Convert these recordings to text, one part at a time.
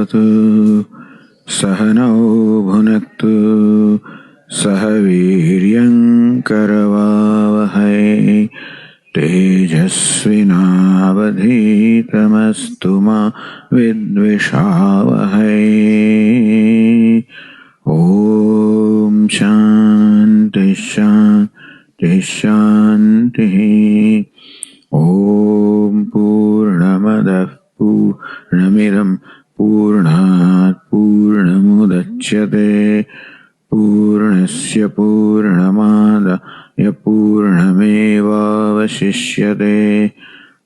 भवतु सहनौ भुनक्तु सह वीर्यं करवावहै तेजस्विनावधीतमस्तु मा विद्विषावहै। ॐ शान्ति शान्ति शान्तिः। ॐ पूर्णमदः पूर्णमिदं पूर्णात् पूर्णमुदच्यते पूर्णस्य पूर्णमादाय पूर्णमेवावशिष्यते।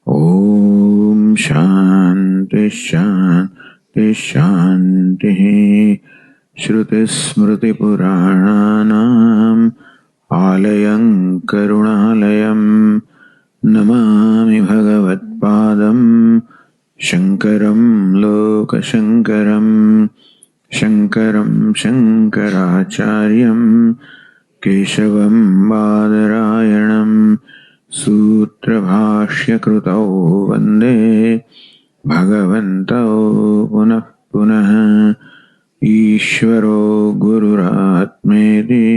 ॐ शान्ति शान्ति शान्तिः। श्रुतिस्मृतिपुराणानाम् आलयं करुणालयं नमामि भगवत्पादं शङ्करं लोकशङ्करं। शङ्करं शङ्कराचार्यं केशवं बादरायणं सूत्रभाष्यकृतौ वन्दे भगवन्तौ पुनः पुनः। ईश्वरो गुरुरात्मेति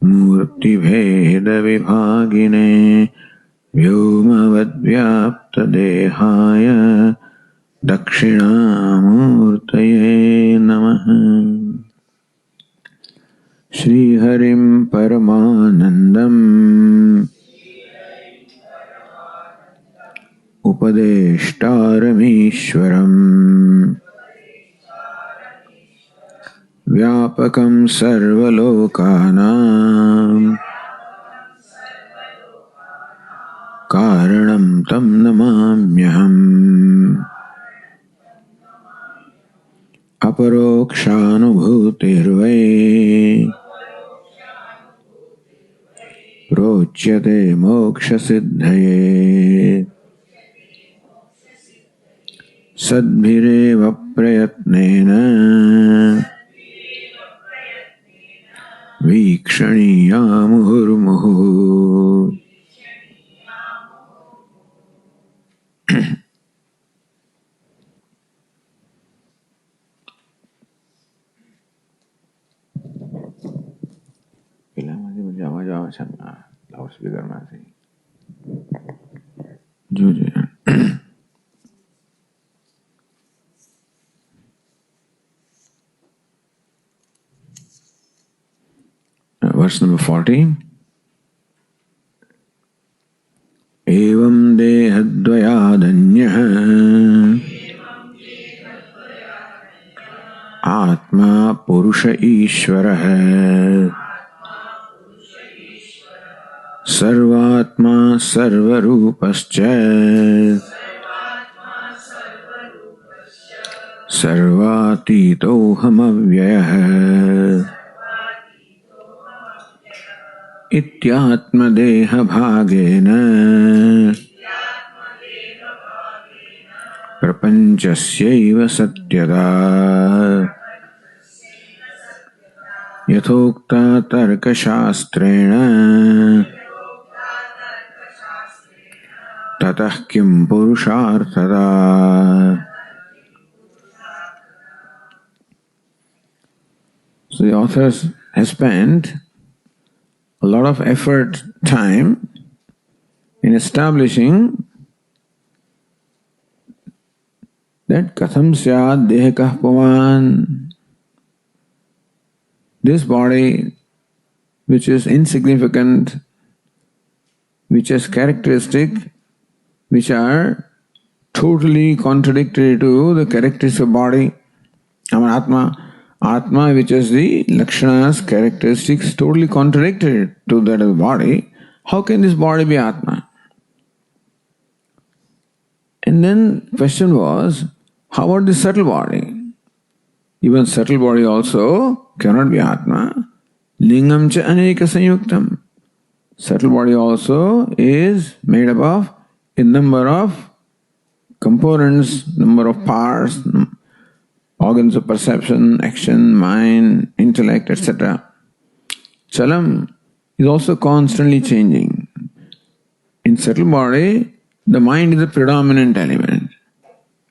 मूर्तिभेदविभागिने व्योमवद्व्याप्तदेहाय दक्षिणामूर्तये नमः। श्रीहरिं परमानन्दम् उपदेष्टारमीश्वरम् व्यापकं सर्वलोकानां कारणं तं नमाम्यहम्। अपरोक्षानुभूतिर्वै प्रोच्यते मोक्षसिद्धये सद्भिरेव प्रयत्नेन वीक्षणीया मुहुर्मुहुः। लाउडस्पीकर में से जो verse number 40. एवं देहद्वयादन्यः आत्मा पुरुष ईश्वरः सर्वात्मा सर्वरूपश्च सर्वातीतोऽहमव्ययः इत्यात्मदेहभागेन प्रपञ्चस्यैव सत्यता यथोक्ता तर्कशास्त्रेण ततः किं पुरुषार्थता। So the author has spent a lot of effort, time in establishing that katham syad dehakah pavan. This body, which is insignificant, which has characteristics which are totally contradictory to the characteristics of body. Atma, which is the lakshanas, characteristics, totally contradictory to that of the body. How can this body be Atma? And then question was, how about the subtle body? Even subtle body also cannot be Atma. Lingam cha aneka sanyuktam. Subtle body also is made up of a number of components, number of parts, organs of perception, action, mind, intellect, etc. Chalam is also constantly changing. In subtle body, the mind is the predominant element.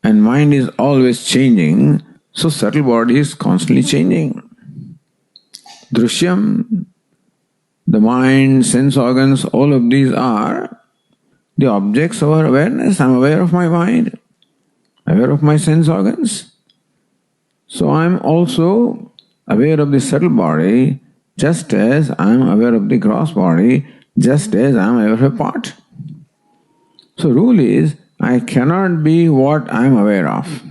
And mind is always changing, So subtle body is constantly changing. Drishyam, the mind, sense organs, all of these are the objects of our awareness. I am aware of my mind, aware of my sense organs. So I am also aware of the subtle body, just as I am aware of the gross body, just as I am aware of a part. So rule is, I cannot be what I am aware of,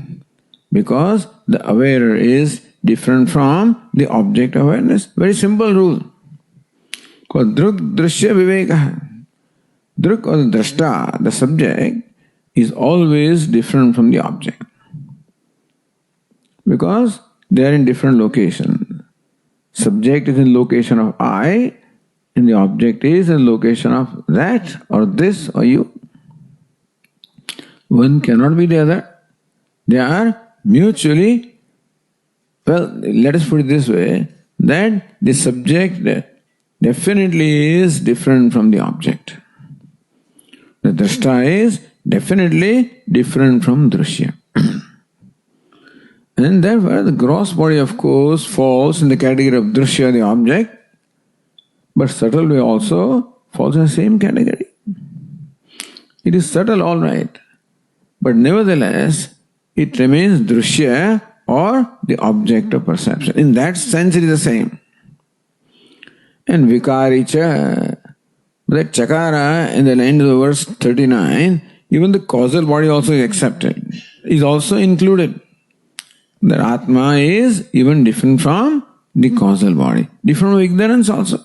because the aware is different from the object of awareness. Very simple rule. Called druk drishya viveka. Druk or the drashta, the subject, is always different from the object. Because they are in different locations. Subject is in location of I, and the object is in location of that or this or you. One cannot be the other. They are mutually, let us put it this way, that the subject definitely is different from the object. The drashta is definitely different from drishya. And therefore the gross body of course falls in the category of drishya, the object, but subtle way also falls in the same category. It is subtle, all right, but nevertheless it remains drishya or the object of perception. In that sense it is the same. And vikaricha, that chakara in the end of the verse 39, even the causal body also is accepted, is also included. That Atma is even different from the causal body, different from ignorance also.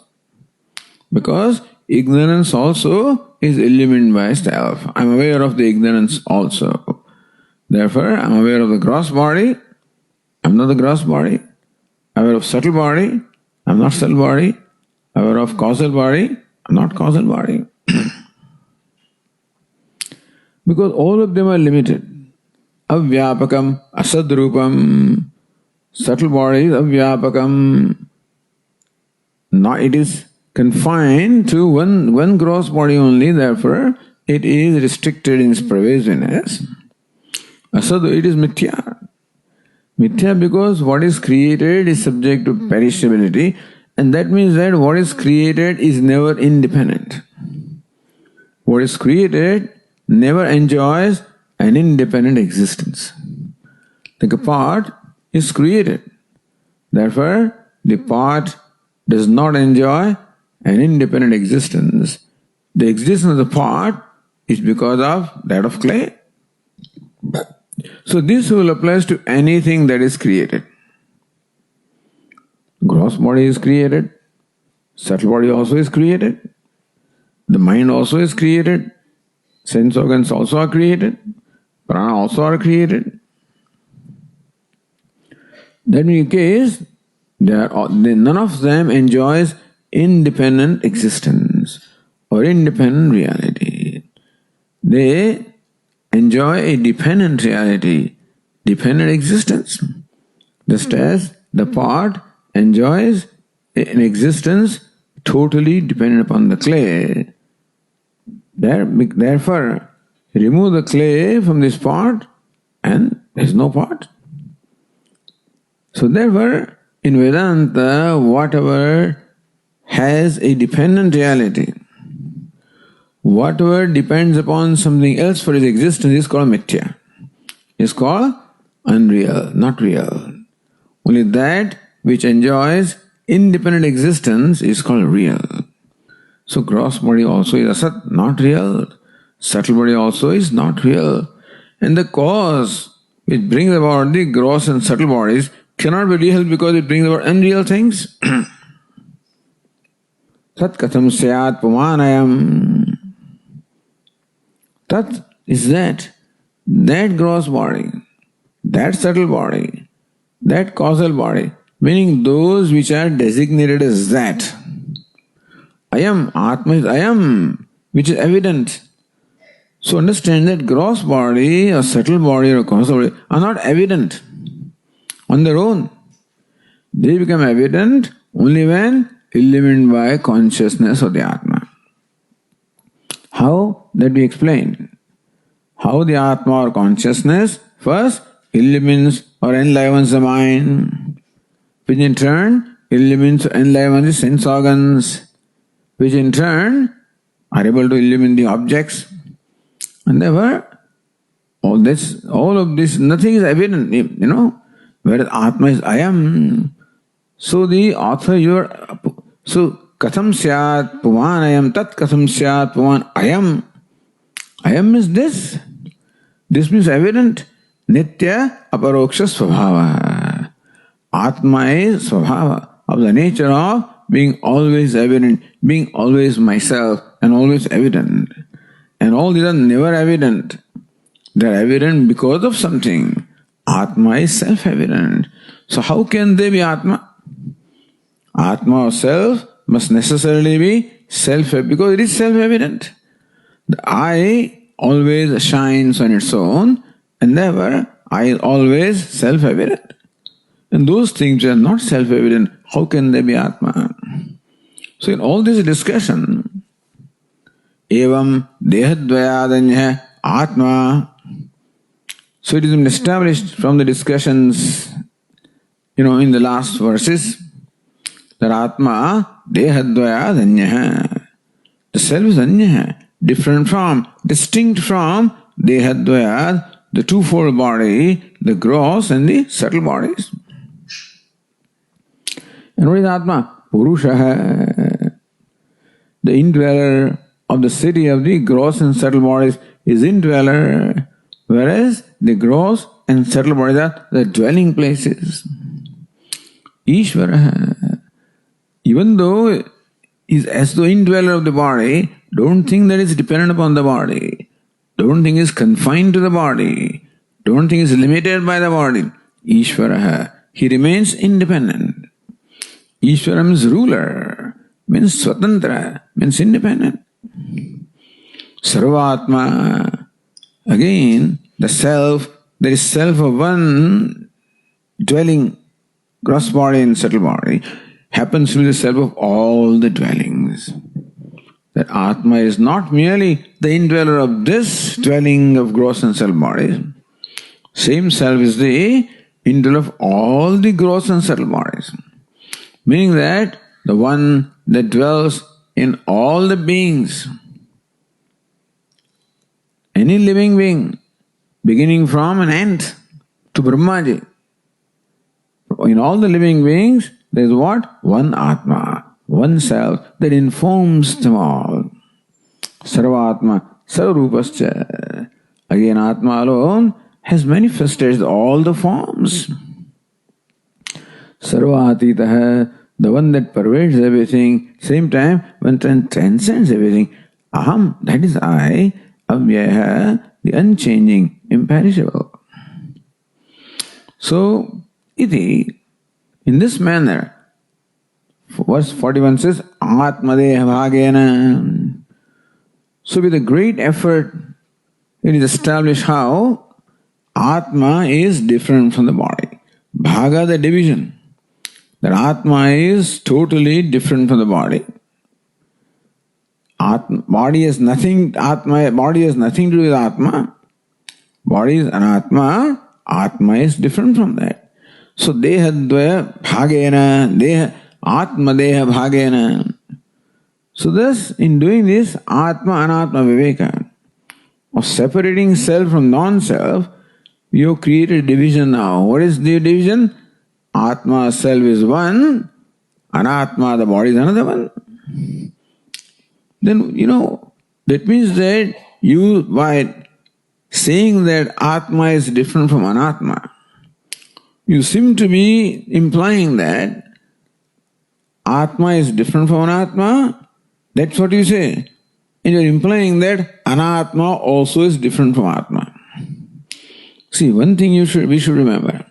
Because ignorance also is illumined by self. I am aware of the ignorance also. Therefore, I am aware of the gross body, I am not the gross body. Aware of subtle body, I am not subtle body. Aware of causal body, I am not causal body. Because all of them are limited. Avyapakam, asadrupam, subtle body is avyapakam. Now it is confined to one gross body only, therefore it is restricted in its pervasiveness. Asad, it is mithya. Mithya because what is created is subject to perishability, and that means that what is created is never independent. What is created never enjoys an independent existence. The part is created. Therefore, the part does not enjoy an independent existence. The existence of the part is because of that of clay. So this rule applies to anything that is created. Gross body is created, subtle body also is created, the mind also is created, sense organs also are created, prana also are created. That in case, none of them enjoys independent existence or independent reality. They enjoy a dependent reality, dependent existence. Just as the part enjoys an existence totally dependent upon the clay. Therefore, remove the clay from this part and there is no part. So therefore, in Vedanta, whatever has a dependent reality, whatever depends upon something else for its existence is called mithya. It's called unreal, not real. Only that which enjoys independent existence is called real. So gross body also is asat, not real. Subtle body also is not real. And the cause which brings about the gross and subtle bodies cannot be real because it brings about unreal things. Tat katham syat pumanayam. Tat is that gross body, that subtle body, that causal body, meaning those which are designated as that. Ayam, Atma is Ayam, which is evident. So understand that gross body or subtle body or causal body are not evident on their own. They become evident only when illumined by consciousness of the Atma. How? That we explain. How the Atma or consciousness first illumines or enlivens the mind, which in turn illumines or enlivens the sense organs, which in turn are able to illumine the objects. And therefore, all of this, nothing is evident, whereas Atma is I am. So the author, so katham syat puvan ayam, tat katham syat puvan ayam. Ayam is this. This means evident. Nitya Aparokṣānubhūti. Atma is svabhava, of the nature of being always evident, being always myself and always evident. And all these are never evident. They are evident because of something. Atma is self-evident. So how can they be Atma? Atma or self must necessarily be self-evident because it is self-evident. The I always shines on its own and therefore I is always self-evident. And those things are not self-evident. How can they be Atma? So in all this discussion, evam dehadvayadanya Atma. So it is been established from the discussions, in the last verses, that Atma dehadvayadanya. The self is anya, different from, distinct from dehadvayad, the twofold body, the gross and the subtle bodies. And what is Atma? Purusha. The indweller of the city of the gross and subtle bodies is indweller, whereas the gross and subtle bodies are the dwelling places. Ishvara. Even though is as the indweller of the body, don't think that it's dependent upon the body. Don't think it's confined to the body. Don't think it's limited by the body. Ishvara. He remains independent. Ishvara means ruler, means swatantra, means independent. Sarvatma. Again, the self, there is self of one dwelling, gross body and subtle body, happens to be the self of all the dwellings. That Atma is not merely the indweller of this dwelling of gross and subtle bodies. Same self is the indweller of all the gross and subtle bodies. Meaning that the one that dwells in all the beings, any living being, beginning from an ant to Brahmaji, in all the living beings, there is what? One Atma, one self that informs them all. Sarvatma, Sarvarupascha. Again, Atma alone has manifested all the forms. Sarvatitaha, the one that pervades everything, same time, one transcends everything. Aham, that is I, Avyaha, the unchanging, imperishable. So, iti, in this manner, verse 41 says, Atmadeha bhagena. So with a great effort, it is established how Atma is different from the body. Bhaga, the division. That Atma is totally different from the body. Body has nothing to do with Atma. Body is anatma. Atma is different from that. So dehadvaya bhagena, Atma deha bhagena. So thus, in doing this, Atma anatma viveka, of separating self from non-self, you have created a division now. What is the division? Atma, self is one, anatma, the body is another one. Then, that means that you, by saying that Atma is different from anatma, you seem to be implying that Atma is different from anatma. That's what you say. And you're implying that anatma also is different from Atma. See, one thing we should remember.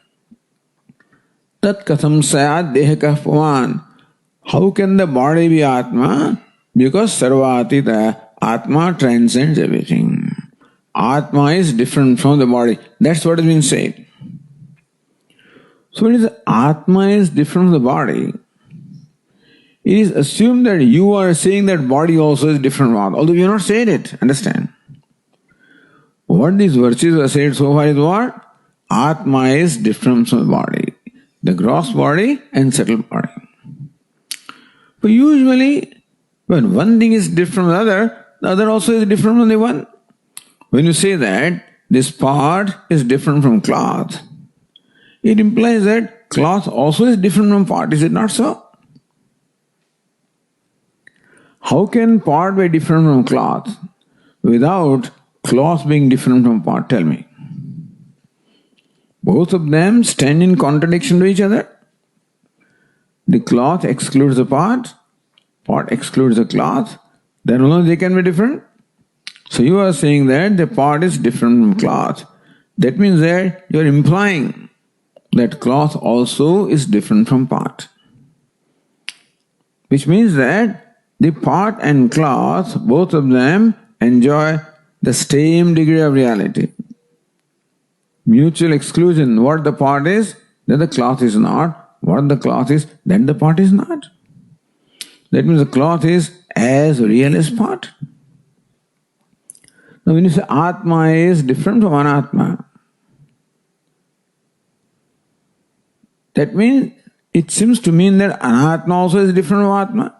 Tat katham sayat dehakah puvan. How can the body be Atma? Because sarvatita, Atma transcends everything. Atma is different from the body. That's what has been said. So when it is Atma is different from the body, it is assumed that you are saying that body also is different from Atma. Although you have not said it, understand. What these virtues are said so far is what? Atma is different from the body, the gross body and subtle body. But usually, when one thing is different from the other also is different from the one. When you say that this part is different from cloth, it implies that cloth also is different from part. Is it not so? How can part be different from cloth without cloth being different from part? Tell me. Both of them stand in contradiction to each other. The cloth excludes the part excludes the cloth, then only they can be different. So you are saying that the part is different from cloth. That means that you are implying that cloth also is different from part. Which means that the part and cloth, both of them enjoy the same degree of reality. Mutual exclusion. What the part is, that the cloth is not. What the cloth is, then the part is not. That means the cloth is as real as part. Now when you say Atma is different from Anatma, that means, it seems to mean that Anatma also is different from Atma.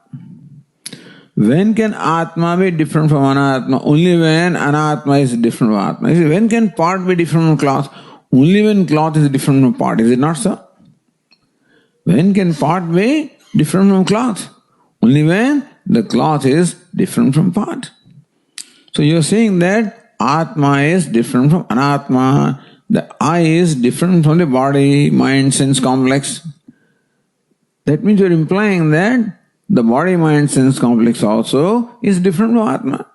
When can Atma be different from Anatma? Only when Anatma is different from Atma. You see, when can part be different from cloth? Only when cloth is different from part. Is it not so? When can part be different from cloth? Only when the cloth is different from part. So you are saying that Atma is different from Anatma. The I is different from the body, mind, sense complex. That means you are implying that the body, mind, sense complex also is different from Atma.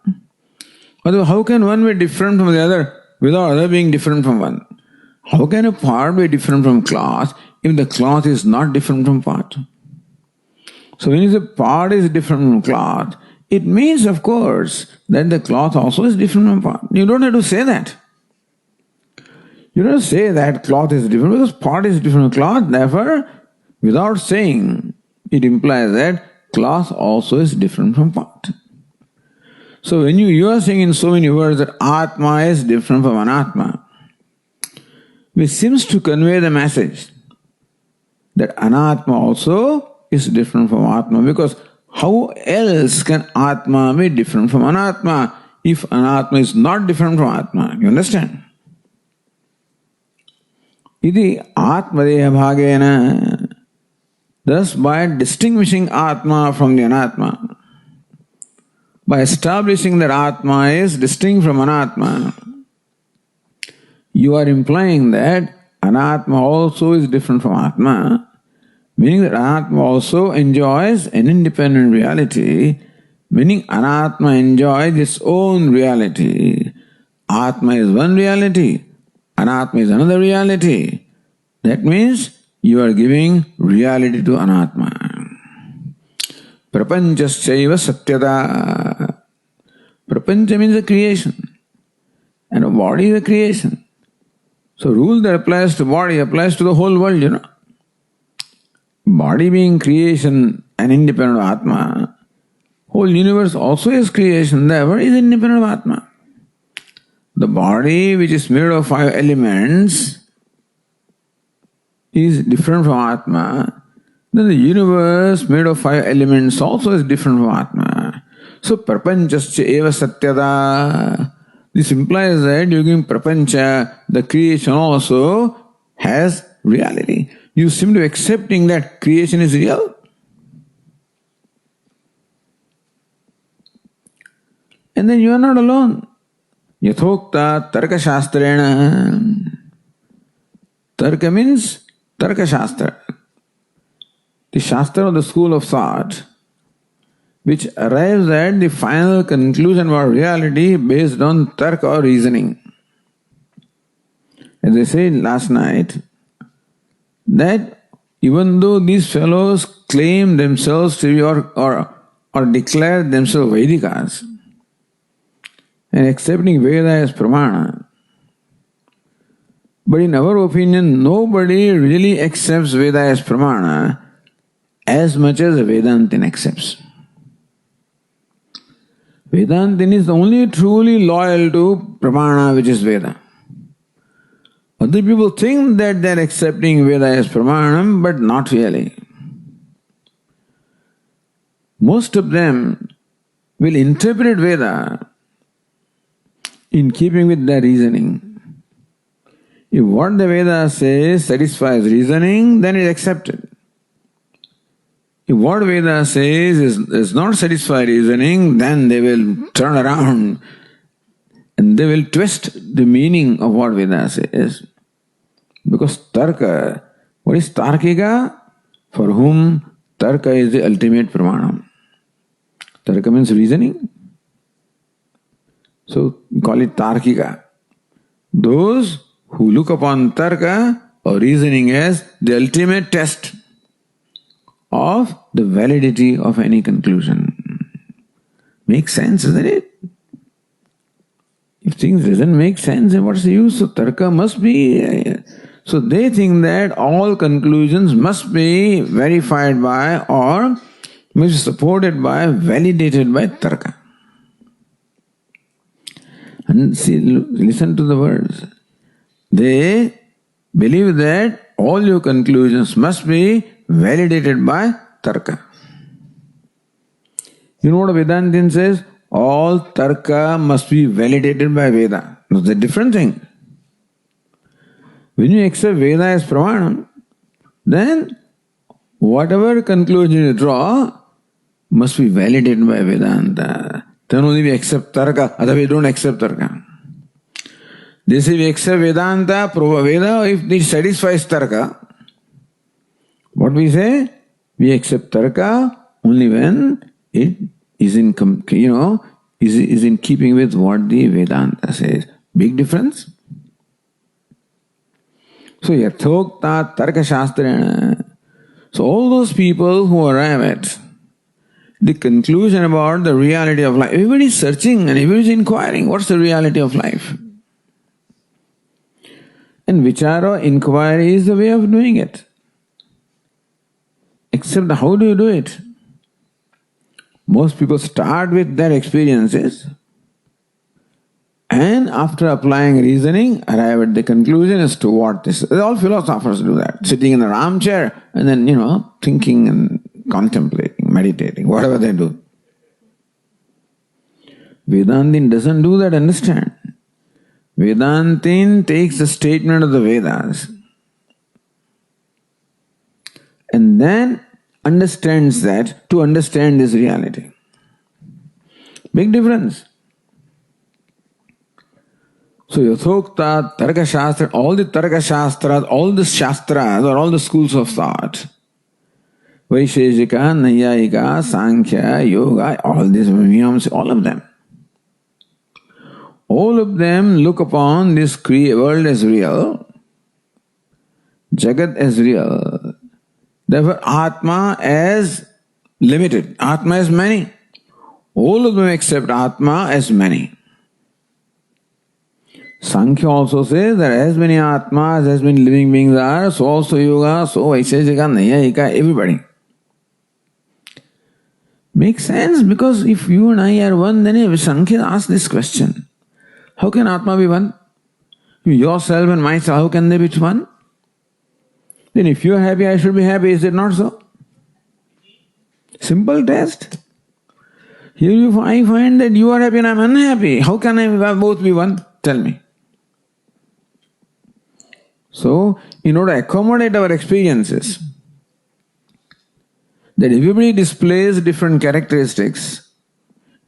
Otherwise, how can one be different from the other without other being different from one? How can a part be different from cloth if the cloth is not different from part? So when you say part is different from cloth, it means, of course, that the cloth also is different from part. You don't have to say that. You don't say that cloth is different because part is different from cloth. Therefore, without saying, it implies that cloth also is different from part. So when you are saying in so many words that Atma is different from Anatma, which seems to convey the message that Anatma also is different from Atma, because how else can Atma be different from Anatma if Anatma is not different from Atma? You understand? Iti Atmadeha Bhagena. Thus, by distinguishing Atma from the Anatma, by establishing that Atma is distinct from Anatma, you are implying that Anatma also is different from Atma, meaning that Anatma also enjoys an independent reality, meaning Anatma enjoys its own reality. Atma is one reality, Anatma is another reality. That means you are giving reality to Anatma. Prapanchaschaiva satyata. Prapancha means a creation, and a body is a creation. So rule that applies to body applies to the whole world, you know. Body being creation and independent of Atma, whole universe also is creation, therefore is independent of Atma. The body which is made of 5 elements is different from Atma, then the universe made of 5 elements also is different from Atma. So prapanchascha eva satyada. This implies that you give prapancha, the creation also has reality. You seem to be accepting that creation is real. And then you are not alone. Yathokta tarka shastrena. Tarka means tarka shastra. The shastra of the school of thought, which arrives at the final conclusion about reality based on tarka or reasoning. As I said last night, that even though these fellows claim themselves to be or declare themselves Vedikas, and accepting Veda as Pramana, but in our opinion, nobody really accepts Veda as Pramana as much as a Vedantin accepts. Vedantin is the only truly loyal to Pramana, which is Veda. Other people think that they are accepting Veda as Pramanam, but not really. Most of them will interpret Veda in keeping with their reasoning. If what the Veda says satisfies reasoning, then it is accepted. If what Veda says does not satisfy reasoning, then they will turn around and they will twist the meaning of what Veda says. Because Tarka, what is Tarkika? For whom Tarka is the ultimate Pramanam. Tarka means reasoning. So we call it Tarkika. Those who look upon Tarka or reasoning as the ultimate test of the validity of any conclusion. Makes sense, isn't it? If things doesn't make sense, then what's the use? So Tarka must be... So they think that all conclusions must be verified by or must be supported by, validated by Tarka. And see, listen to the words. They believe that all your conclusions must be validated by Tarka. You know what Vedantin says? All Tarka must be validated by Veda. That's a different thing. When you accept Veda as Pramanam, then whatever conclusion you draw must be validated by Vedanta. Then only we accept Tarka, otherwise we don't accept Tarka. They say we accept Vedanta, Veda, if it satisfies Tarka. What we say? We accept Tarka only when it is in keeping with what the Vedanta says. Big difference. So Yathokta Tarka Shastrena. So all those people who arrive at the conclusion about the reality of life, everybody is searching and everybody is inquiring, what's the reality of life? And Vichara, inquiry is the way of doing it. Except how do you do it? Most people start with their experiences and after applying reasoning, arrive at the conclusion as to what this is. All philosophers do that. Sitting in an armchair and then, thinking and contemplating, meditating, whatever they do. Vedantin doesn't do that, understand? Vedantin takes the statement of the Vedas and then understands that to understand this reality. Big difference. So Yathokta, Tarka Shastra, all the Tarka Shastras, all the Shastras or all the schools of thought, Vaisheshika, Nayayika, Sankhya, Yoga, all these Mimamsa, all of them. All of them look upon this world as real, Jagat as real, therefore Atma as limited, Atma as many. All of them accept Atma as many. Sankhya also says that as many Atmas, as many living beings are, so also Yoga, so Vaisheshika, Nayayika, everybody. Makes sense, because if you and I are one, then Sankhya asks this question. How can Atma be one? Yourself and myself, how can they be one? Then if you are happy, I should be happy, is it not so? Simple test. Here I find that you are happy and I am unhappy. How can I both be one? Tell me. So, in order to accommodate our experiences, that everybody displays different characteristics,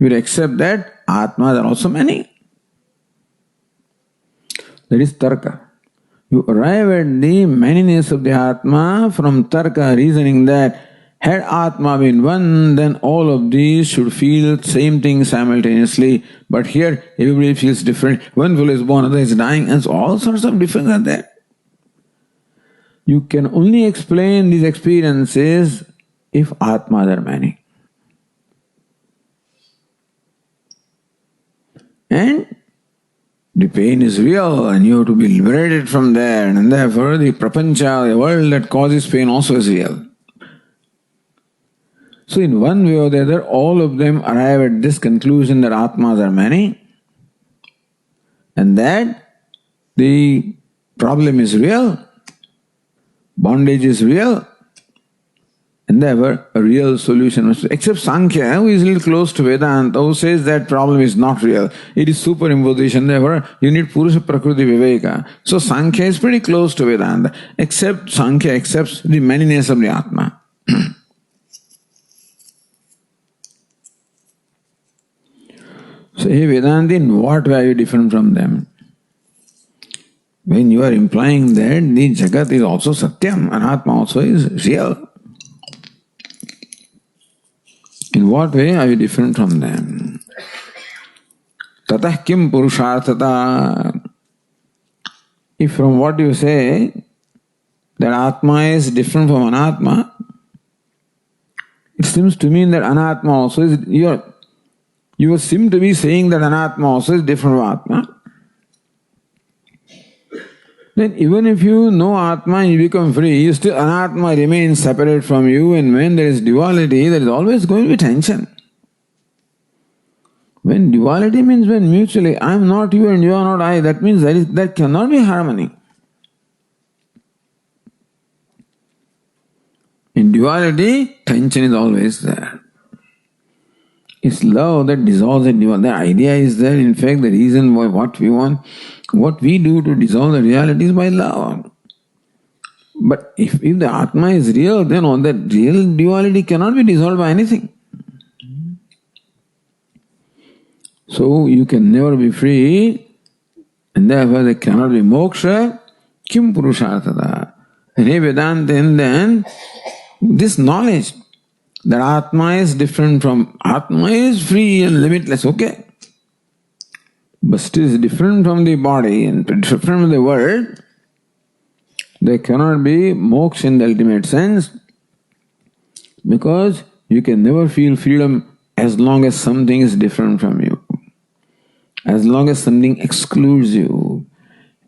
we will accept that Atmas are also many. That is Tarka. You arrive at the manyness of the Atma from Tarka, reasoning that had Atma been one, then all of these should feel same thing simultaneously. But here, everybody feels different. One fellow is born, other is dying, and so all sorts of differences are there. You can only explain these experiences if Atmas are many. And the pain is real and you have to be liberated from there, and therefore the prapancha, the world that causes pain, also is real. So in one way or the other, all of them arrive at this conclusion that Atmas are many and that the problem is real, bondage is real, and therefore a real solution was, except Sankhya, who is a little close to Vedanta, who says that problem is not real, it is superimposition, therefore you need Purusha Prakriti Viveka. So Sankhya is pretty close to Vedanta, except Sankhya accepts the manyness of the Atma. So, hey Vedanta, in what way are you different from them? When you are implying that the Jagat is also Satyam, Anatma also is real. In what way are you different from them? Tatah kim purusharthata. If from what you say that Atma is different from Anatma, it seems to mean that Anatma also is, you seem to be saying that Anatma also is different from Atma. Then even if you know Atma and you become free, you still Anatma remains separate from you, and when there is duality, there is always going to be tension. When duality means when mutually I am not you and you are not I, that means there cannot be harmony. In duality, tension is always there. It's love that dissolves the duality. The idea is there, in fact, the reason why what we want, what we do to dissolve the reality is by love. But if the Atma is real, then all that real duality cannot be dissolved by anything. So you can never be free, and therefore there cannot be moksha. Kim purusharthata. And hey Vedanta, then this knowledge that Atma is different from, Atma is free and limitless, okay. But still is different from the body and different from the world. There cannot be moksha in the ultimate sense, because you can never feel freedom as long as something is different from you. As long as something excludes you.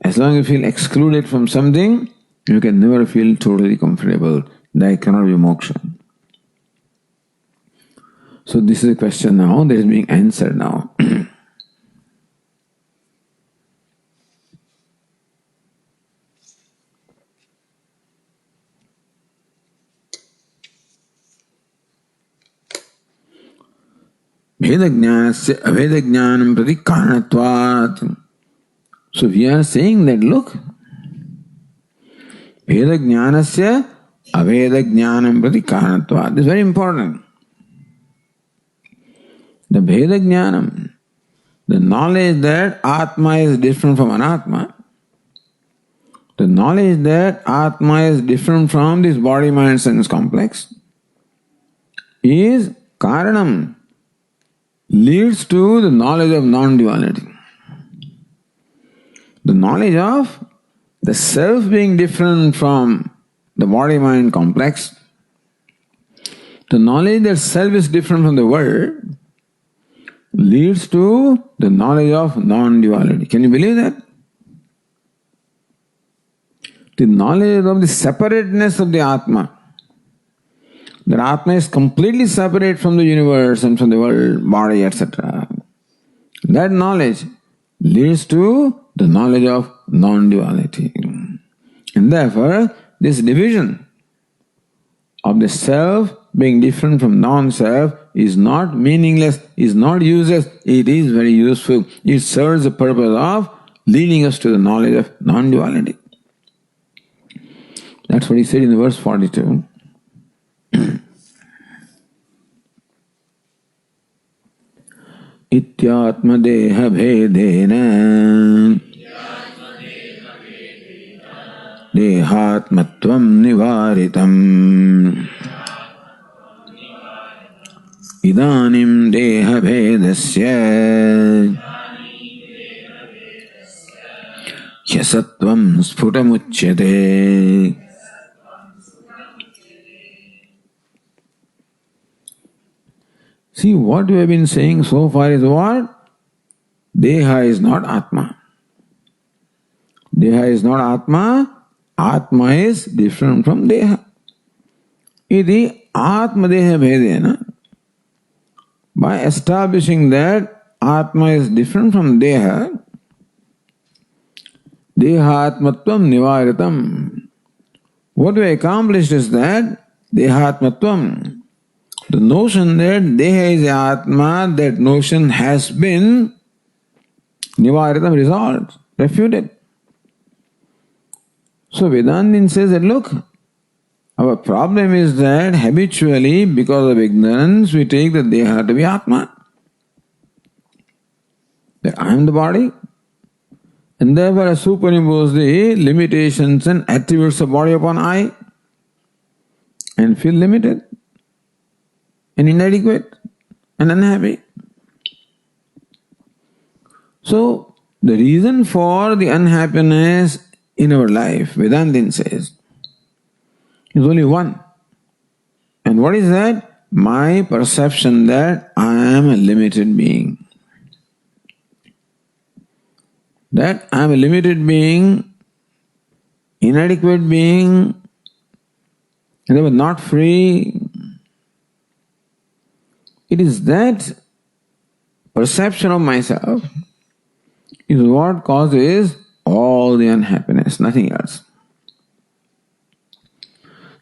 As long as you feel excluded from something, you can never feel totally comfortable. There cannot be moksha. So this is a question now that is being answered now. Vedajnanasya avedajnanam prati karanatvat. So we are saying that, look, Vedajnanasya avedajnanam prati karanatvat. This is very important. The Vedajnanam, the knowledge that Atma is different from Anatma, the knowledge that Atma is different from this body, mind, sense complex, is Karanam, leads to the knowledge of non-duality. The knowledge of the self being different from the body-mind complex, the knowledge that self is different from the world, leads to the knowledge of non-duality. Can you believe that? The knowledge of the separateness of the Atma. That Atma is completely separate from the universe and from the world, body, etc. That knowledge leads to the knowledge of non-duality. And therefore, this division of the self being different from non-self is not meaningless, is not useless, it is very useful. It serves the purpose of leading us to the knowledge of non-duality. That's what he said in the verse 42. Ityatma deha bhedena dehatmatvam nivaritam idanim deha bhedasya yasatvam sputamuchyate. See, what we have been saying so far is what? Deha is not Atma. Deha is not Atma. Atma is different from Deha. Iti Atma Deha Bhedena. By establishing that Atma is different from Deha, Dehatmatvam nivaritam. What we accomplished is that Dehatmatvam, the notion that Deha is Atma, that notion has been nivaritam, resolved, refuted. So Vedantin says that look, our problem is that habitually, because of ignorance, we take the Deha to be Atma. That I am the body, and therefore I superimpose the limitations and attributes of body upon I, and feel limited, and inadequate, and unhappy. So, the reason for the unhappiness in our life, Vedantin says, is only one. And what is that? My perception that I am a limited being. That I am a limited being, inadequate being, and therefore not free. It is that perception of myself is what causes all the unhappiness, nothing else.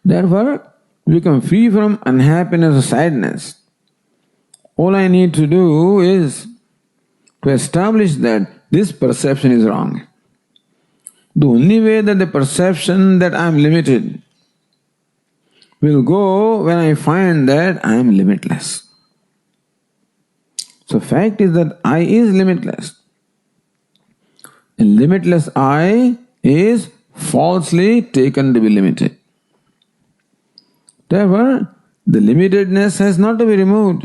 Therefore, to become free from unhappiness or sadness, all I need to do is to establish that this perception is wrong. The only way that the perception that I am limited will go when I find that I am limitless. So fact is that I is limitless. And limitless I is falsely taken to be limited. Therefore, the limitedness has not to be removed.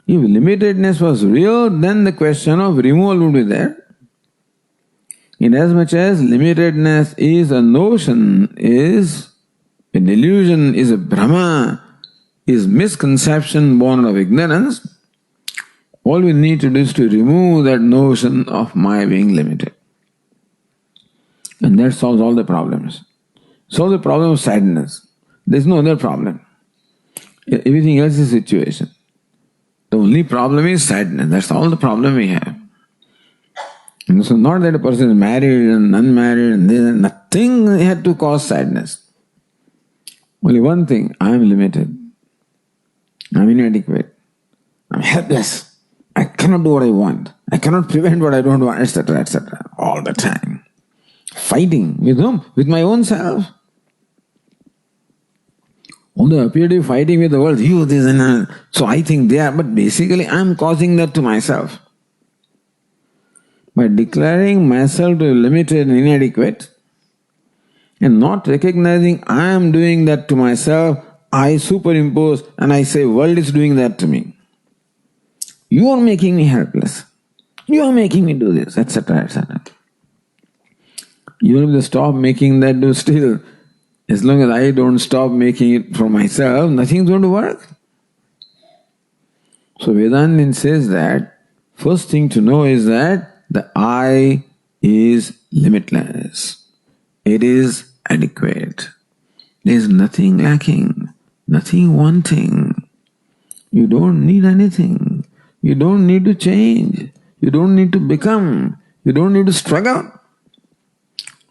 If limitedness was real, then the question of removal would be there. Inasmuch as limitedness is a notion, is a delusion, is a Brahma, is misconception born of ignorance, all we need to do is to remove that notion of my being limited. And that solves all the problems. Solve the problem of sadness. There is no other problem. Everything else is situation. The only problem is sadness. That's all the problem we have. And so not that a person is married and unmarried and nothing had to cause sadness. Only one thing, I am limited. I am inadequate. I am helpless. I cannot do what I want. I cannot prevent what I don't want, etc., etc. All the time. Fighting with whom? With my own self. Although I appear to be fighting with the world, you, this and that. So I think they are, but basically I am causing that to myself. By declaring myself to be limited and inadequate, and not recognizing I am doing that to myself, I superimpose and I say world is doing that to me. You are making me helpless. You are making me do this, etc., etc. Even if they stop making that, do still, as long as I don't stop making it for myself, nothing is going to work. So Vedantin says that first thing to know is that the I is limitless. It is adequate. There is nothing lacking, nothing wanting. You don't need anything. You don't need to change. You don't need to become. You don't need to struggle.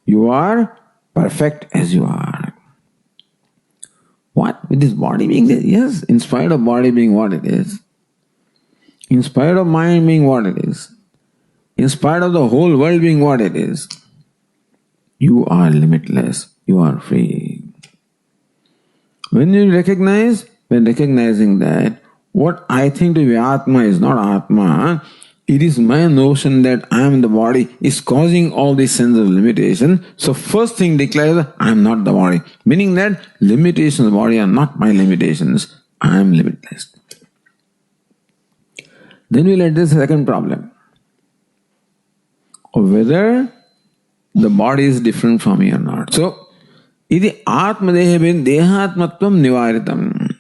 You are perfect as you are. What? With this body being there? Yes, in spite of body being what it is. In spite of mind being what it is. In spite of the whole world being what it is. You are limitless. You are free. When you recognize, when recognizing that what I think to be Atma is not Atma, it is my notion that I am the body is causing all this sense of limitation. So first thing declares, I am not the body. Meaning that limitations of the body are not my limitations. I am limitless. Then we'll address the second problem. Of whether the body is different from me or not. So, iti atmadeha bin dehatmatvam nivaritam.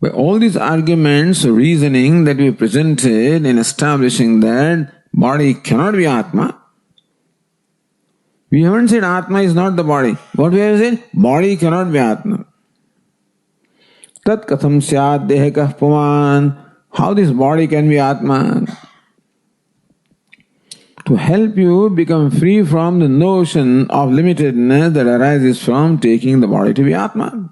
By all these arguments, reasoning that we presented in establishing that body cannot be Atma, we haven't said Atma is not the body. What we have said? Body cannot be Atma. Tat katham syat dehakah puman. How this body can be Atma? to help you become free from the notion of limitedness that arises from taking the body to be Atma.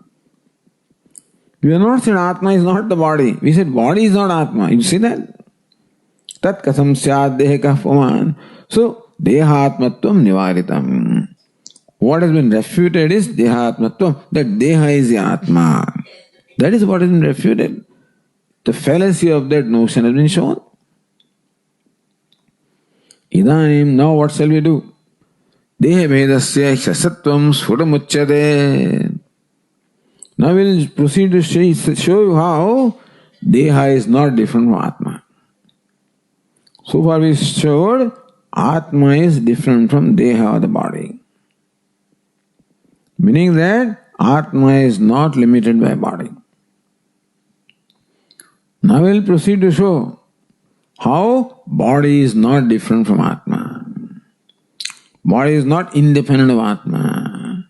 We have not said Atma is not the body. We said body is not Atma. You see that? Tat katham syad dehekah puman. So, dehatmatvam nivaritam. What has been refuted is dehatmatvam. That deha is the Atma. That is what has been refuted. The fallacy of that notion has been shown. Idanim, now what shall we do? Deha vedasya shasatvam sphutamuchyate. Now we will proceed to show you how Deha is not different from Atma. So far we showed Atma is different from Deha, the body. Meaning that Atma is not limited by body. Now we will proceed to show how body is not different from Atma. Body is not independent of Atma.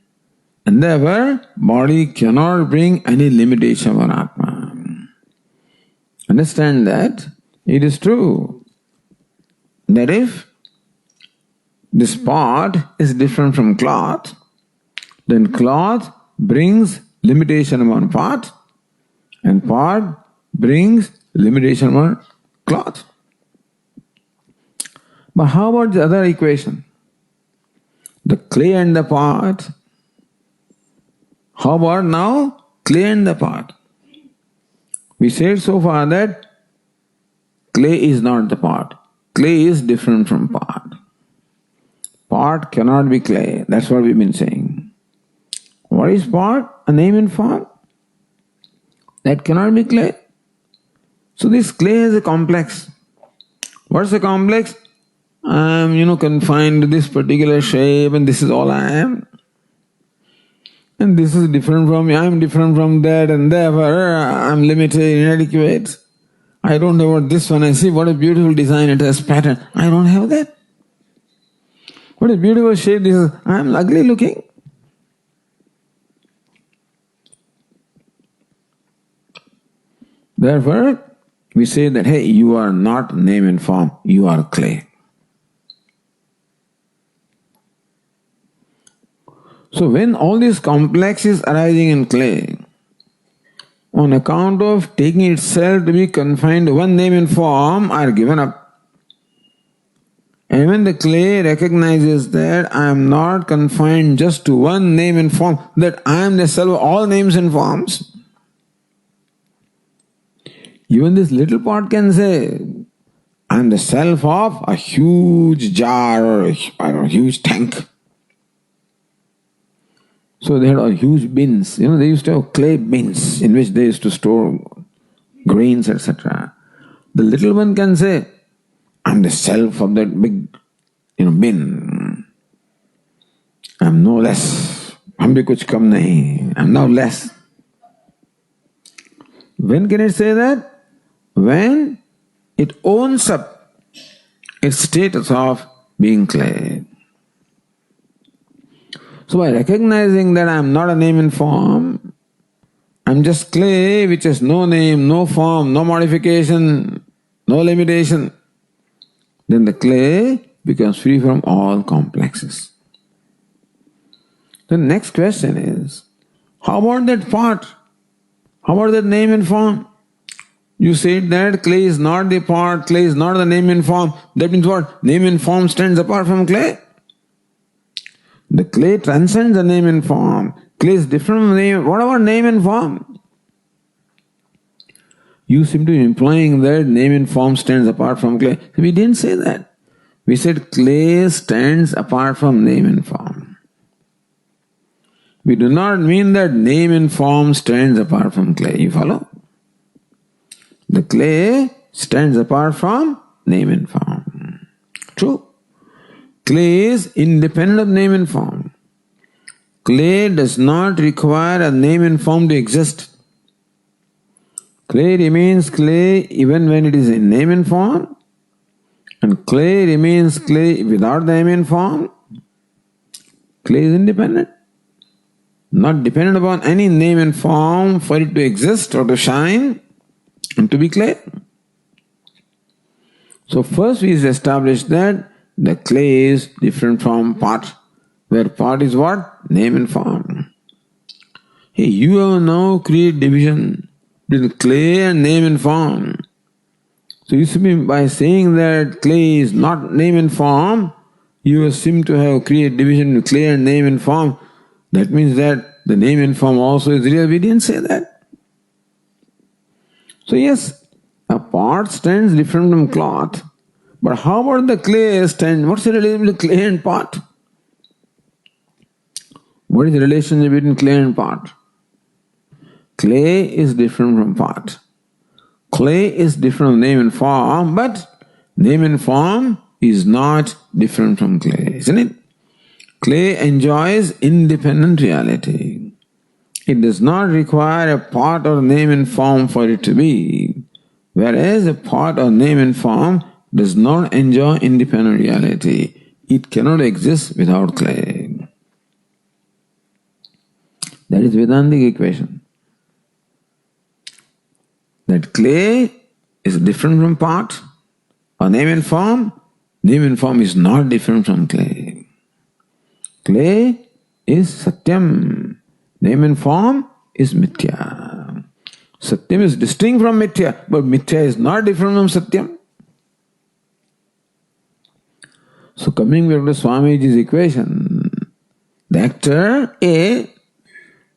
And therefore, body cannot bring any limitation on Atma. Understand that it is true that if this pot is different from cloth, then cloth brings limitation upon pot, and pot brings limitation upon cloth. But how about the other equation? The clay and the pot. How about now clay and the pot? We said so far that clay is not the pot. Clay is different from pot. Pot cannot be clay. That's what we've been saying. What is pot? A name and form. That cannot be clay. So this clay has a complex. What's the complex? I am, confined to this particular shape and this is all I am. And this is different from me, I am different from that, and therefore I am limited, inadequate. I don't know what this one, I see what a beautiful design it has, pattern. I don't have that. What a beautiful shape this is. I am ugly looking. Therefore, we say that, hey, you are not name and form, you are clay. So when all these complexes arising in clay, on account of taking itself to be confined to one name and form, are given up. And when the clay recognizes that I am not confined just to one name and form, that I am the self of all names and forms, even this little pot can say, I am the self of a huge jar or a huge tank. So they had huge bins. They used to have clay bins in which they used to store grains, etc. The little one can say, I'm the self of that big, bin. I'm no less. हम भी कुछ कम नहीं. I'm no less. When can it say that? When it owns up its status of being clay. So by recognizing that I am not a name and form, I am just clay which has no name, no form, no modification, no limitation, then the clay becomes free from all complexes. The next question is, how about that pot? How about that name and form? You said that clay is not the pot, clay is not the name and form. That means what? Name and form stands apart from clay. The clay transcends the name and form. Clay is different from name. What about name and form? You seem to be implying that name and form stands apart from clay. We didn't say that. We said clay stands apart from name and form. We do not mean that name and form stands apart from clay. You follow? The clay stands apart from name and form. True. Clay is independent of name and form. Clay does not require a name and form to exist. Clay remains clay even when it is in name and form, and clay remains clay without the name and form. Clay is independent, not dependent upon any name and form for it to exist or to shine and to be clay. So first we established that the clay is different from pot, where pot is what? Name and form. Hey, you have now created division between clay and name and form. So you see, by saying that clay is not name and form, you seem to have created division between clay and name and form. That means that the name and form also is real. We didn't say that. So yes, a pot stands different from cloth. But how about the clay stand? What's the relationship between clay and pot? What is the relationship between clay and pot? Clay is different from pot. Clay is different from name and form, but name and form is not different from clay, isn't it? Clay enjoys independent reality. It does not require a pot or name and form for it to be, whereas a pot or name and form does not enjoy independent reality. It cannot exist without clay. That is Vedantic equation. That clay is different from pot or name and form. Name and form is not different from clay. Clay is Satyam. Name and form is Mithya. Satyam is distinct from Mithya, but Mithya is not different from Satyam. So coming back to Swamiji's equation, the actor A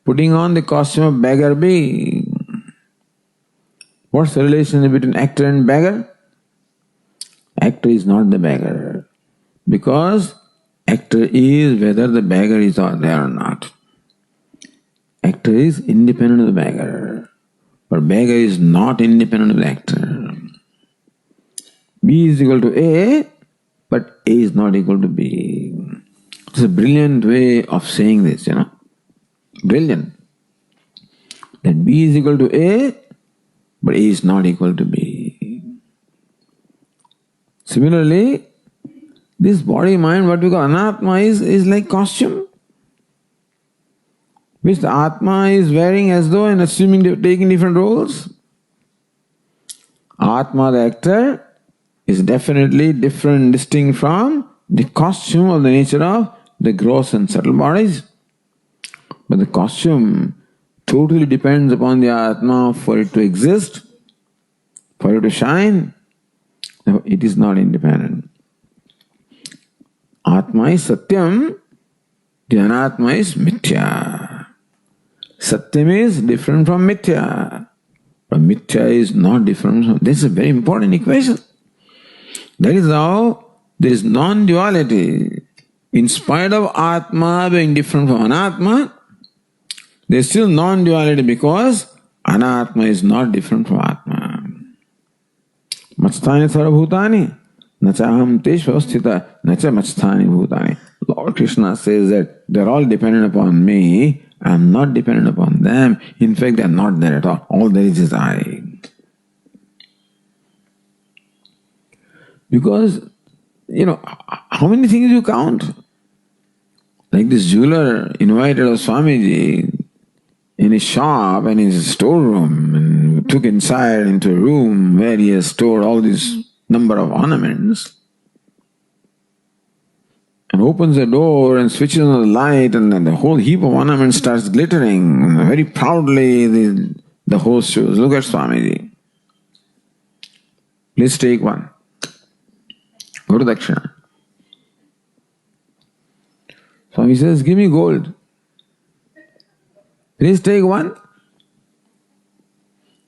putting on the costume of beggar B. What's the relation between actor and beggar? Actor is not the beggar, because actor is whether the beggar is there or not. Actor is independent of the beggar, but beggar is not independent of the actor. B is equal to A, but A is not equal to B. It's a brilliant way of saying this, Brilliant. That B is equal to A, but A is not equal to B. Similarly, this body-mind, what we call anatma, is like costume, which the atma is wearing as though and assuming taking different roles. Atma, the actor, is definitely different, distinct from the costume of the nature of the gross and subtle bodies. But the costume totally depends upon the Atma for it to exist, for it to shine. It is not independent. Atma is Satyam, the Anatma is Mithya. Satyam is different from Mithya, but Mithya is not different from... This is a very important equation. That is how there is non-duality. In spite of Atma being different from Anatma, there is still non-duality because Anatma is not different from Atma. Matsthani sarvabhutani, nacha aham teshvasthita, nacha matsthani bhutani. Lord Krishna says that they are all dependent upon me. I am not dependent upon them. In fact, they are not there at all. All there is I. Because, how many things you count? Like this jeweler invited a Swamiji in his shop and his storeroom and took inside into a room where he has stored all this number of ornaments and opens the door and switches on the light and then the whole heap of ornaments starts glittering and very proudly the host shows, look at Swamiji. Please take one. Go to Dakshina. Swami says, give me gold. Please take one.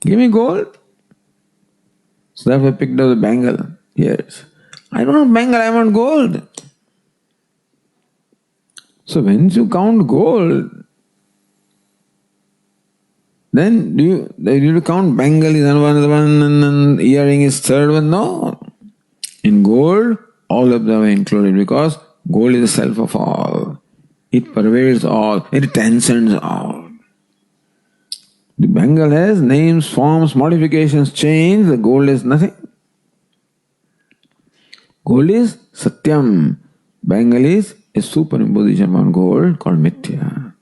Give me gold. So therefore I picked up the bangle. Yes. I don't want bangle, I want gold. So when you count gold, then do you count bangle is another one and earring is third one? No. In gold, all of them are included because gold is the self of all. It pervades all. It transcends all. The bangle has names, forms, modifications, change. The gold is nothing. Gold is Satyam. Bangle is a superimposition on gold called Mithya.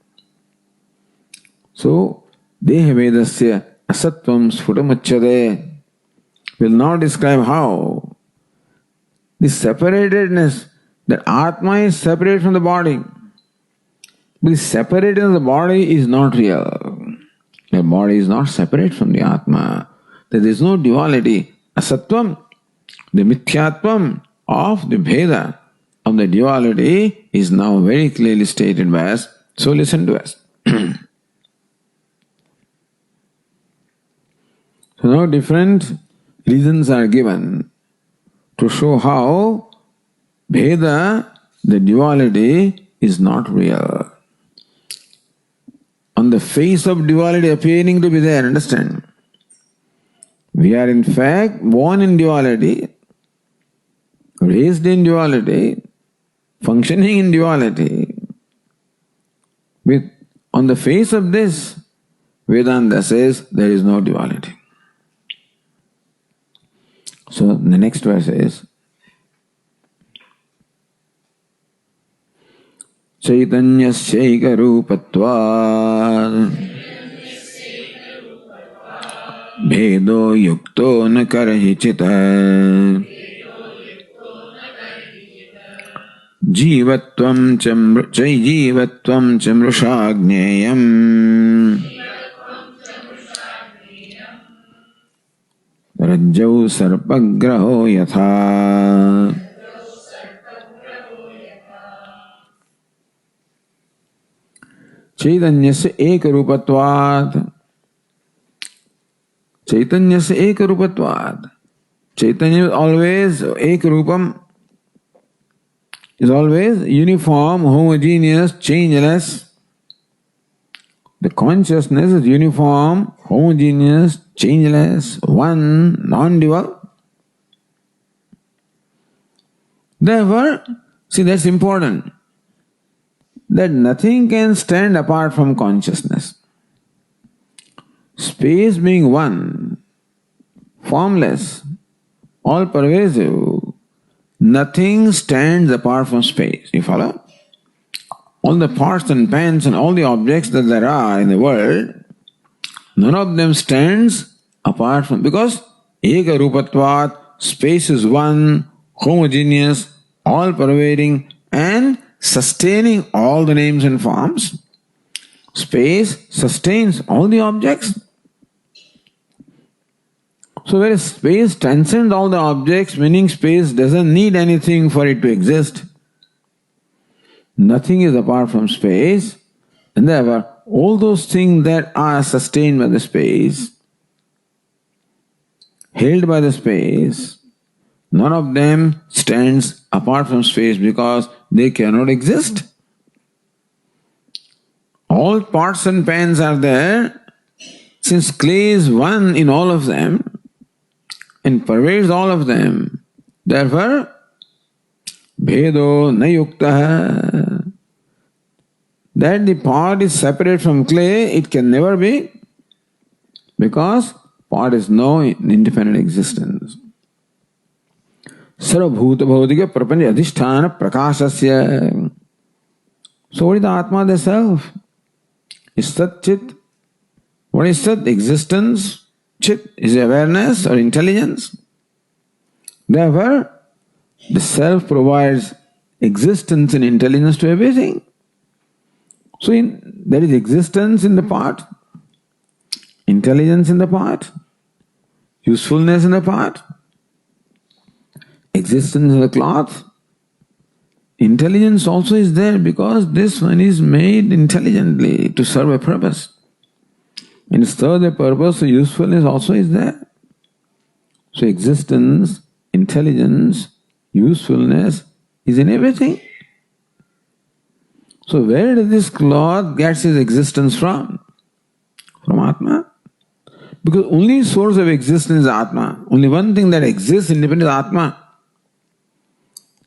So, Deha Vedasya Asatvam Sfutamachyade will now describe how the separatedness, that Atma is separate from the body. But the separatedness of the body is not real. The body is not separate from the Atma. There is no duality. Asatvam, the mithyatvam of the Bheda, of the duality, is now very clearly stated by us. So listen to us. So now different reasons are given to show how Bheda, the duality, is not real. On the face of duality appearing to be there, understand? We are in fact born in duality, raised in duality, functioning in duality. On the face of this, Vedanta says there is no duality. So the next verse is Chaitanyasyaika rupatvad bhedo yukto na karhichita jivatvam cha mrushagnyayam Rajjau sarpagraho yatha. Chaitanyasya ekarupatvad. Chaitanyasya ekarupatvad. Chaitanya is always ekarupam, is always uniform, homogeneous, changeless. The consciousness is uniform, homogeneous, changeless, one, non-dual. Therefore, see, that's important. That nothing can stand apart from consciousness. Space being one, formless, all-pervasive, nothing stands apart from space. You follow? All the pots and pans and all the objects that there are in the world, none of them stands apart from, because eka rupatvat, space is one, homogeneous, all-pervading and sustaining all the names and forms. Space sustains all the objects. So whereas space transcends all the objects, meaning space doesn't need anything for it to exist. Nothing is apart from space, and therefore all those things that are sustained by the space, held by the space, none of them stands apart from space because they cannot exist. All pots and pans are there, since clay is one in all of them and pervades all of them. Therefore, Bhedo na yuktaha. That the pot is separate from clay, it can never be, because pot is no independent existence. Sarvabhuta bhautika prapancha adhisthana prakashasya. So what is the Atma, the self? Is Sat Chit? What is Sat? Existence. Chit is awareness or intelligence. Therefore, the self provides existence and intelligence to everything. So there is existence in the pot, intelligence in the pot, usefulness in the pot, existence in the cloth. Intelligence also is there because this one is made intelligently to serve a purpose. And to serve a purpose, so usefulness also is there. So existence, intelligence, usefulness is in everything. So where does this cloth get its existence from? From Atma. Because only source of existence is Atma. Only one thing that exists independent is Atma.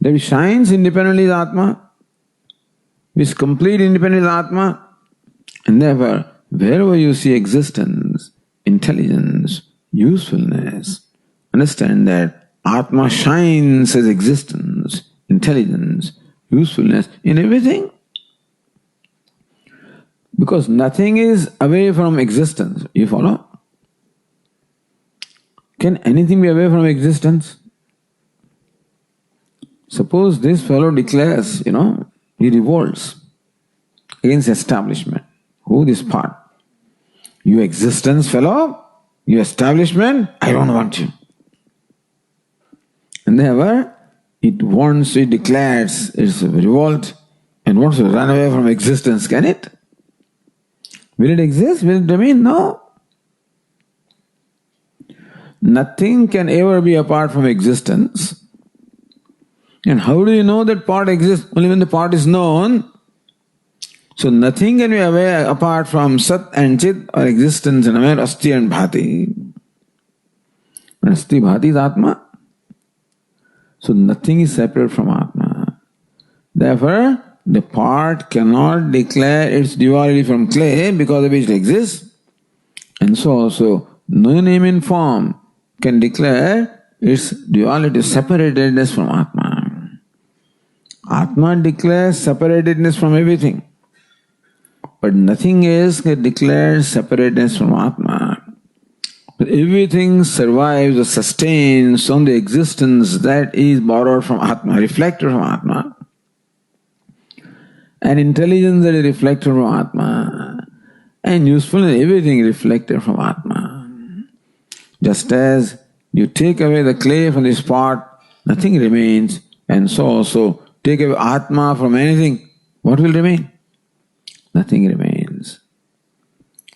That shines independently is Atma. Which is complete independent is Atma. And therefore, wherever you see existence, intelligence, usefulness, understand that Atma shines as existence, intelligence, usefulness in everything. Because nothing is away from existence. You follow? Can anything be away from existence? Suppose this fellow declares, he revolts against establishment. Who this part? You existence fellow, you establishment, I don't want you. And therefore, it declares its revolt and wants to run away from existence. Can it? Will it exist? Will it remain? No. Nothing can ever be apart from existence. And how do you know that part exists? Only when the part is known. So nothing can be aware apart from Sat and Chit or existence and aware Asti and Bhati. Asti Bhati is Atma. So nothing is separate from Atma. Therefore, the part cannot declare its duality from clay because of which it exists. And so also, no name in form can declare its duality, separatedness from Atma. Atma declares separatedness from everything. But nothing else can declare separateness from Atma. But everything survives or sustains on the existence that is borrowed from Atma, reflected from Atma. And intelligence that is reflected from Atma. And usefulness, everything reflected from Atma. Just as you take away the clay from this pot, nothing remains. And so also, take away Atma from anything, what will remain? Nothing remains.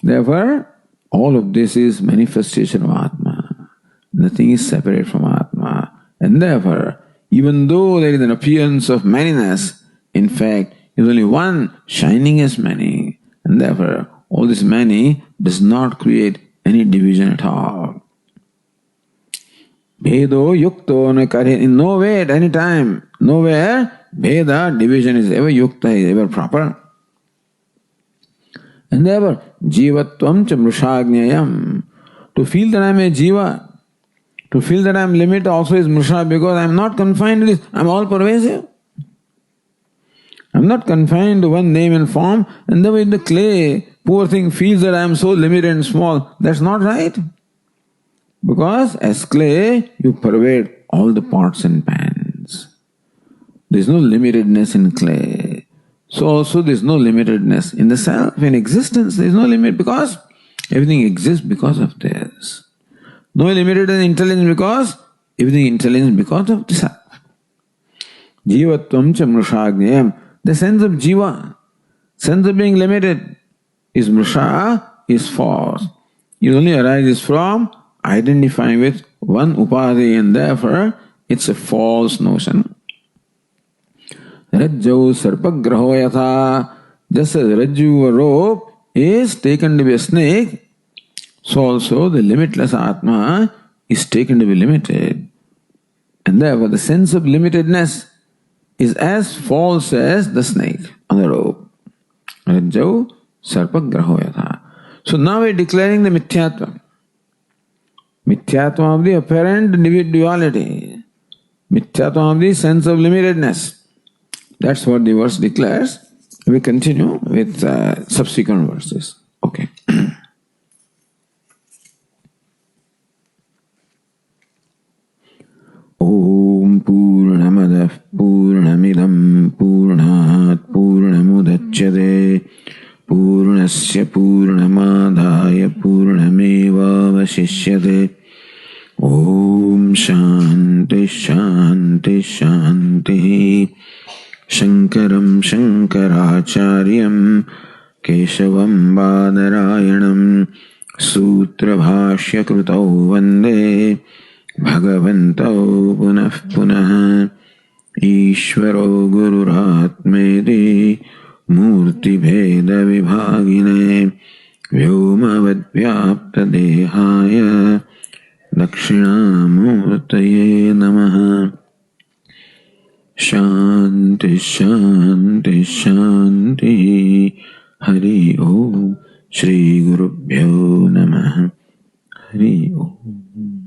Therefore, all of this is manifestation of Atma. Nothing is separate from Atma. And therefore, even though there is an appearance of manyness, in fact, there is only one shining as many. And therefore, all this many does not create any division at all. Bhedo yukto na karya. In no way at any time, nowhere, Bheda, division is ever yukta, is ever proper. And therefore, jivatvam cha mrushagnyayam. To feel that I am a jiva, to feel that I am limit also is mrusha, because I am not confined to this, I am all pervasive. I am not confined to one name and form, and therefore in the clay, poor thing feels that I am so limited and small. That's not right. Because as clay, you pervade all the pots and pans. There is no limitedness in clay. So also there is no limitedness in the self. In existence there is no limit because everything exists because of this. No limited in intelligence because everything intelligent because of the self. Jivatvam cha mrushagnyam. The sense of jiva, sense of being limited, is mrusha, is false. It only arises from identifying with one upadhi, and therefore it's a false notion. Rajjau sarpagraho yatha. Just as Rajju, a rope, is taken to be a snake, so also the limitless Atma is taken to be limited. And therefore the sense of limitedness is as false as the snake on the rope. Rajjau sarpagraho yatha. So now we are declaring the mithyatva. Mithyatva of the apparent duality. Mithyatva of the sense of limitedness. That's what the verse declares. We continue with subsequent verses. Okay. Om Purnamadah Purnamidam Purnat Purnamudachyate Purnasya Purnamadaya Purnameva Vasishyate. Om Shanti Shanti Shanti. Shankaram Shankaracharyam Keshavam Badarayanam Sutra Bhashya Krutau Vande Bhagavantau Punah Punah. Ishvaro Gururatmedi Murti Bheda Vibhagine Vyomavad Vyapta Dehaya Dakshinamurtaye Namaha. Shanti Shanti Shanti. Hari Om. Shri Gurubhyo Namaha. Hari Om.